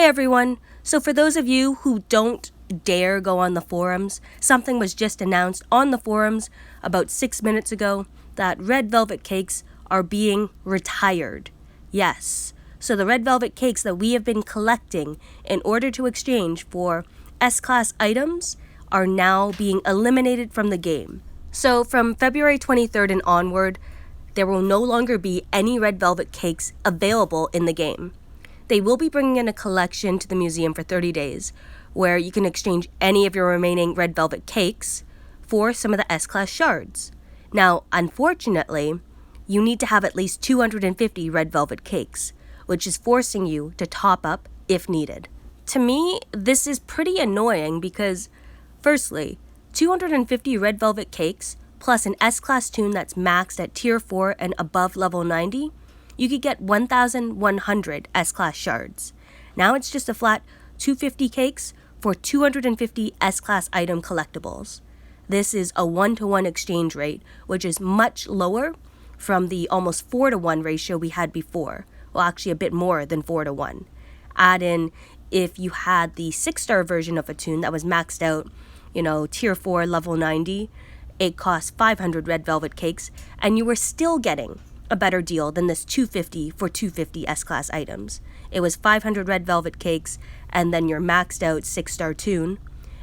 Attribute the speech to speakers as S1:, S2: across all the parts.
S1: Hey everyone! So for those of you who don't dare go on the forums, something was just announced on the forums about 6 minutes ago that red velvet cakes are being retired. Yes, so the red velvet cakes that we have been collecting in order to exchange for S-Class items are now being eliminated from the game. So from February 23rd and onward, there will no longer be any red velvet cakes available in the game. They will be bringing in a collection to the museum for 30 days, where you can exchange any of your remaining red velvet cakes for some of the S-Class shards. Now, unfortunately, you need to have at least 250 red velvet cakes, which is forcing you to top up if needed. To me, this is pretty annoying because, firstly, 250 red velvet cakes plus an S-Class toon that's maxed at tier 4 and above level 90, you could get 1,100 S-Class shards. Now it's just a flat 250 cakes for 250 S-Class item collectibles. This is a 1-to-1 exchange rate, which is much lower from the almost 4-to-1 ratio we had before. Well, actually a bit more than 4-to-1. Add in, if you had the 6-star version of a toon that was maxed out, tier 4, level 90, it cost 500 red velvet cakes, and you were still getting a better deal than this 250 for 250 S-Class items. It was 500 red velvet cakes, and then your maxed out 6-star toon,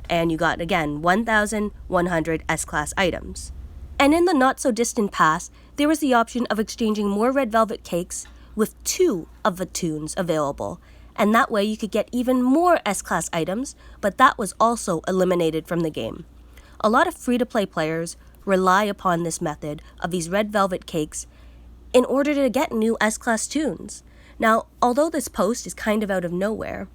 S1: and you got, again, 1,100 S-Class items. And in the not-so-distant past, there was the option of exchanging more red velvet cakes with 2 of the toons available, and that way you could get even more S-Class items, but that was also eliminated from the game. A lot of free-to-play players rely upon this method of these red velvet cakes in order to get new S-Class toons. Now, although this post is kind of out of nowhere,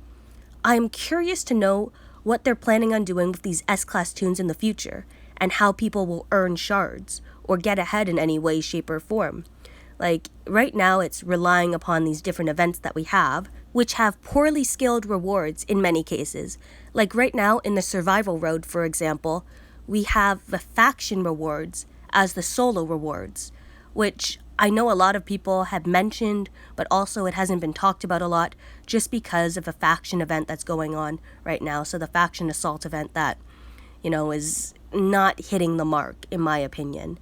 S1: I am curious to know what they're planning on doing with these S-Class toons in the future, and how people will earn shards, or get ahead in any way, shape, or form. Like, right now it's relying upon these different events that we have, which have poorly scaled rewards in many cases. Like right now in the survival road, for example, we have the faction rewards as the solo rewards, which I know a lot of people have mentioned, but also it hasn't been talked about a lot just because of a faction event that's going on right now. So the faction assault event that, is not hitting the mark, in my opinion.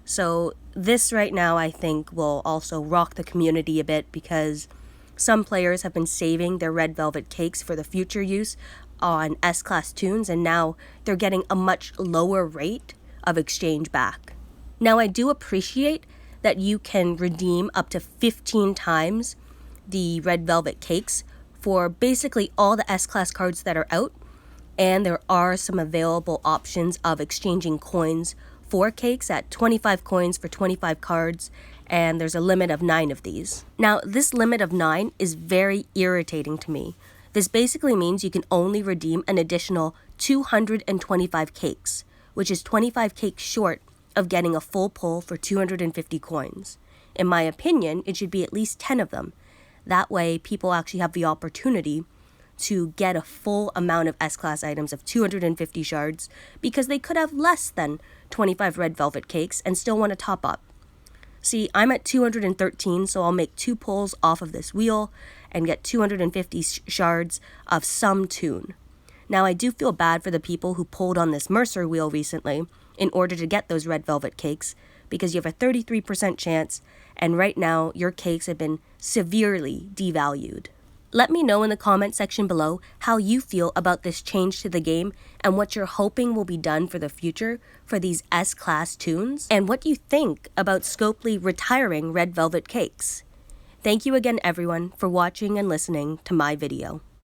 S1: So this right now, I think, will also rock the community a bit because some players have been saving their red velvet cakes for the future use on S-Class toons, and now they're getting a much lower rate of exchange back. Now, I do appreciate that you can redeem up to 15 times the red velvet cakes for basically all the S-Class cards that are out, and there are some available options of exchanging coins for cakes at 25 coins for 25 cards, and there's a limit of 9 of these. Now, this limit of 9 is very irritating to me. This basically means you can only redeem an additional 225 cakes, which is 25 cakes short of getting a full pull for 250 coins. In my opinion, it should be at least 10 of them. That way, people actually have the opportunity to get a full amount of S-Class items of 250 shards because they could have less than 25 red velvet cakes and still want to top up. See, I'm at 213, so I'll make 2 pulls off of this wheel and get 250 shards of some toon. Now, I do feel bad for the people who pulled on this Mercer wheel recently in order to get those red velvet cakes because you have a 33% chance, and right now your cakes have been severely devalued. Let me know in the comment section below how you feel about this change to the game and what you're hoping will be done for the future for these S-Class toons, and what you think about Scopely retiring red velvet cakes. Thank you again, everyone, for watching and listening to my video.